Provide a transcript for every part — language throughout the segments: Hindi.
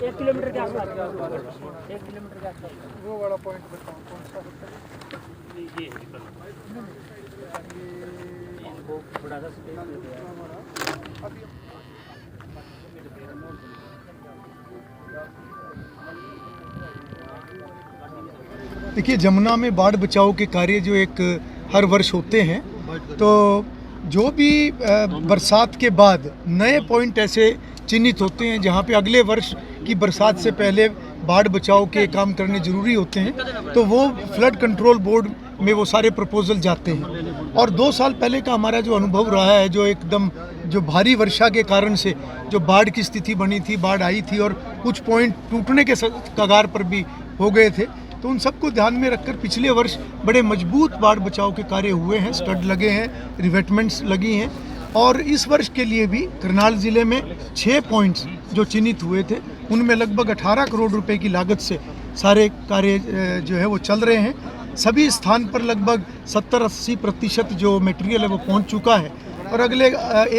एक किलोमीटर के आसपास 1 किलोमीटर के आसपास वो वाला पॉइंट बताओ कौन सा होता है? ये वो थोड़ा सा देखिए, जमुना में बाढ़ बचाव के कार्य जो एक हर वर्ष होते हैं, तो जो भी बरसात के बाद नए पॉइंट ऐसे चिन्हित होते हैं जहां पे अगले वर्ष की बरसात से पहले बाढ़ बचाव के काम करने जरूरी होते हैं, तो वो फ्लड कंट्रोल बोर्ड में वो सारे प्रपोजल जाते हैं। और 2 साल पहले का हमारा जो अनुभव रहा है, जो एकदम जो भारी वर्षा के कारण से जो बाढ़ की स्थिति बनी थी, बाढ़ आई थी और कुछ पॉइंट टूटने के कगार पर भी हो गए थे, तो उन सबको ध्यान में रखकर पिछले वर्ष बड़े मजबूत बाढ़ बचाव के कार्य हुए हैं, स्टड लगे हैं, रिवेटमेंट्स लगी हैं। और इस वर्ष के लिए भी करनाल ज़िले में 6 पॉइंट्स जो चिन्हित हुए थे, उनमें लगभग 18 करोड़ रुपए की लागत से सारे कार्य जो है वो चल रहे हैं। सभी स्थान पर लगभग 70-80% जो मटेरियल है वो पहुंच चुका है और अगले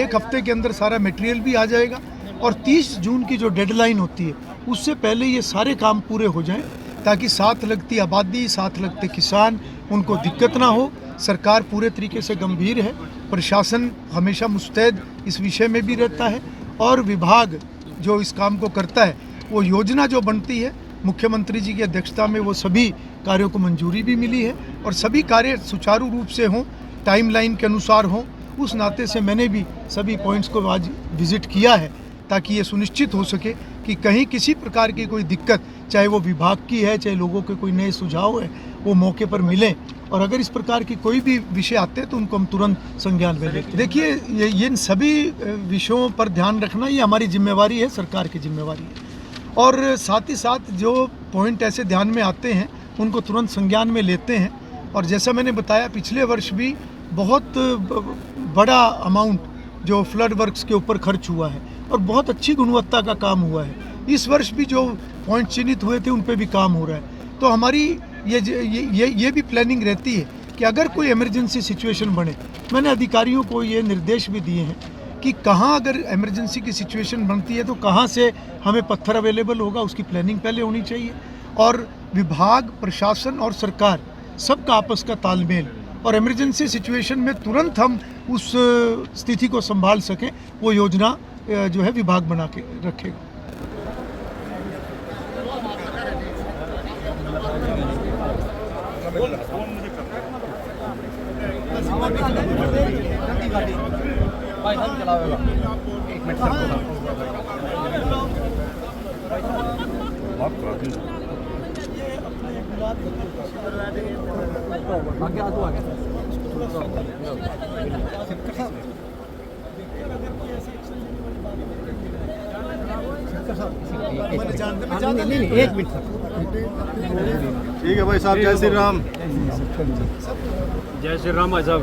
1 हफ्ते के अंदर सारा मटेरियल भी आ जाएगा। और 30 जून की जो डेडलाइन होती है, उससे पहले ये सारे काम पूरे हो जाएं, ताकि साथ लगती आबादी, साथ लगते किसान, उनको दिक्कत ना हो। सरकार पूरे तरीके से गंभीर है, प्रशासन हमेशा मुस्तैद इस विषय में भी रहता है और विभाग जो इस काम को करता है, वो योजना जो बनती है मुख्यमंत्री जी की अध्यक्षता में, वो सभी कार्यों को मंजूरी भी मिली है और सभी कार्य सुचारू रूप से हों, टाइमलाइन के अनुसार हों। उस नाते से मैंने भी सभी पॉइंट्स को आज विजिट किया है, ताकि ये सुनिश्चित हो सके कि कहीं किसी प्रकार की कोई दिक्कत, चाहे वो विभाग की है, चाहे लोगों के कोई नए सुझाव है, वो मौके पर मिलें। और अगर इस प्रकार की कोई भी विषय आते हैं तो उनको हम तुरंत संज्ञान में लेते हैं। देखिए, ये इन सभी विषयों पर ध्यान रखना ये हमारी जिम्मेवारी है, सरकार की जिम्मेवारी है। और साथ ही साथ जो पॉइंट ऐसे ध्यान में आते हैं उनको तुरंत संज्ञान में लेते हैं। और जैसा मैंने बताया, पिछले वर्ष भी बहुत बड़ा अमाउंट जो फ्लड वर्क्स के ऊपर खर्च हुआ है और बहुत अच्छी गुणवत्ता का काम हुआ है। इस वर्ष भी जो पॉइंट चिन्हित हुए थे उन पे भी काम हो रहा है। तो हमारी ये भी प्लानिंग रहती है कि अगर कोई इमरजेंसी सिचुएशन बने, मैंने अधिकारियों को ये निर्देश भी दिए हैं कि कहाँ अगर इमरजेंसी की सिचुएशन बनती है तो कहाँ से हमें पत्थर अवेलेबल होगा, उसकी प्लानिंग पहले होनी चाहिए। और विभाग, प्रशासन और सरकार सबका आपस का तालमेल और इमरजेंसी सिचुएशन में तुरंत हम उस स्थिति को संभाल सकें, वो योजना जो है विभाग बना के रखेगा। एक मिनट। ठीक है भाई साहब, जय श्री राम। जय श्री राम भाई साहब।